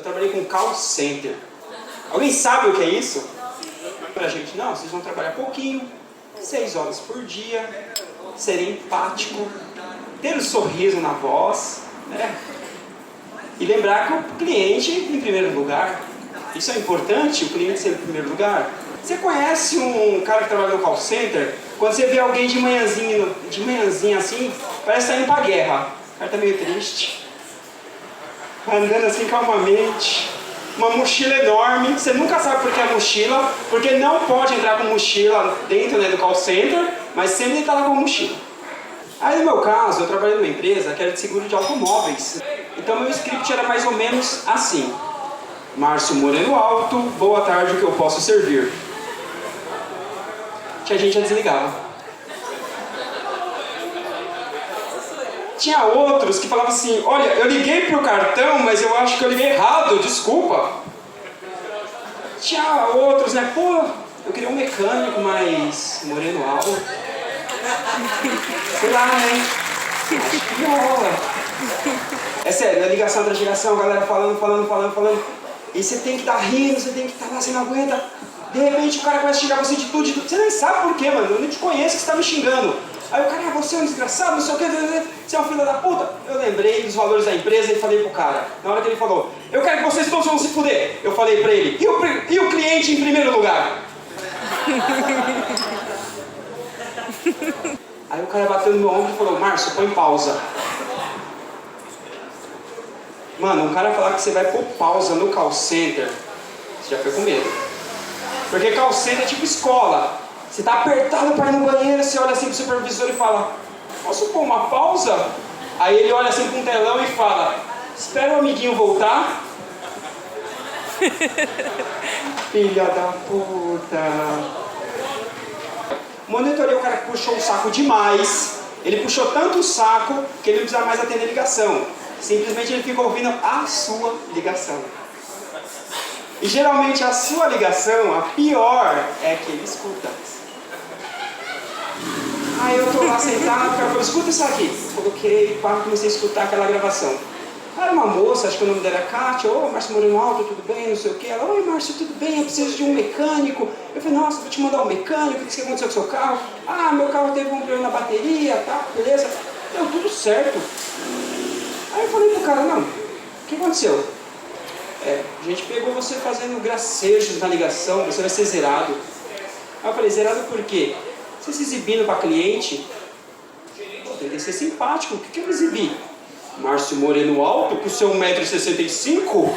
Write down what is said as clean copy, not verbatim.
trabalhei com call center. Alguém sabe o que é isso? Pra gente, não, vocês vão trabalhar pouquinho, 6 horas por dia, ser empático, ter um sorriso na voz, né? E lembrar que o cliente em primeiro lugar. Isso é importante, o cliente ser em primeiro lugar. Você conhece um cara que trabalha no call center? Quando você vê alguém de manhãzinha assim, parece que tá indo pra guerra. O cara tá meio triste, andando assim calmamente, uma mochila enorme. Você nunca sabe por que a mochila, porque não pode entrar com mochila dentro, né, do call center, mas sempre está lá com a mochila. Aí no meu caso, eu trabalhei numa empresa que era de seguro de automóveis. Então meu script era mais ou menos assim: Márcio Moreno Alto, boa tarde, o que eu posso servir? Tinha gente já desligava. Tinha outros que falavam assim: olha, eu liguei pro cartão, mas eu acho que eu liguei errado, desculpa. Tinha outros, né? Pô, eu queria um mecânico mais moreno alto. Sei lá, né? Acho que rola. É sério, na ligação atrás de ligação, a galera falando. E você tem que estar rindo, você tem que estar lá, você não aguenta. De repente o cara começa a xingar você de tudo. Você nem sabe por quê, mano. Eu nem te conheço que você tá me xingando. Aí o cara, você é um desgraçado, não sei o que, você é um filho da puta. Eu lembrei dos valores da empresa e falei pro cara. Na hora que ele falou, eu quero que vocês todos vão se fuder. Eu falei pra ele, e o cliente em primeiro lugar? Aí o cara bateu no meu ombro e falou, Márcio, põe pausa. Mano, um cara falar que você vai pôr pausa no call center, você já foi com medo. Porque call center é tipo escola. Você tá apertado para ir no banheiro, você olha assim pro supervisor e fala, posso pôr uma pausa? Aí ele olha assim pra um telão e fala, espera o amiguinho voltar. Filha da puta. Monitorei o cara que puxou o saco demais. Ele puxou tanto o saco que ele não precisa mais atender ligação. Simplesmente ele fica ouvindo a sua ligação. E geralmente a sua ligação, a pior, é que ele escuta. Aí eu tô lá sentado, o cara falou, escuta isso aqui. Coloquei, comecei a escutar aquela gravação. Era uma moça, acho que o nome dela era Kátia. Ô, Márcio Moreno Alto, tudo bem, não sei o quê. Ela, oi Márcio, tudo bem, eu preciso de um mecânico. Eu falei, nossa, vou te mandar um mecânico, o que aconteceu com o seu carro? Ah, meu carro teve um problema na bateria, tá, beleza. Deu tudo certo. Aí eu falei pro cara, não, o que aconteceu? A gente pegou você fazendo gracejos na ligação, você vai ser zerado. Aí eu falei, zerado por quê? Você se exibindo para cliente? Eu tentei ser simpático, o que eu exibi? Márcio Moreno Alto, com seu 1,65 m?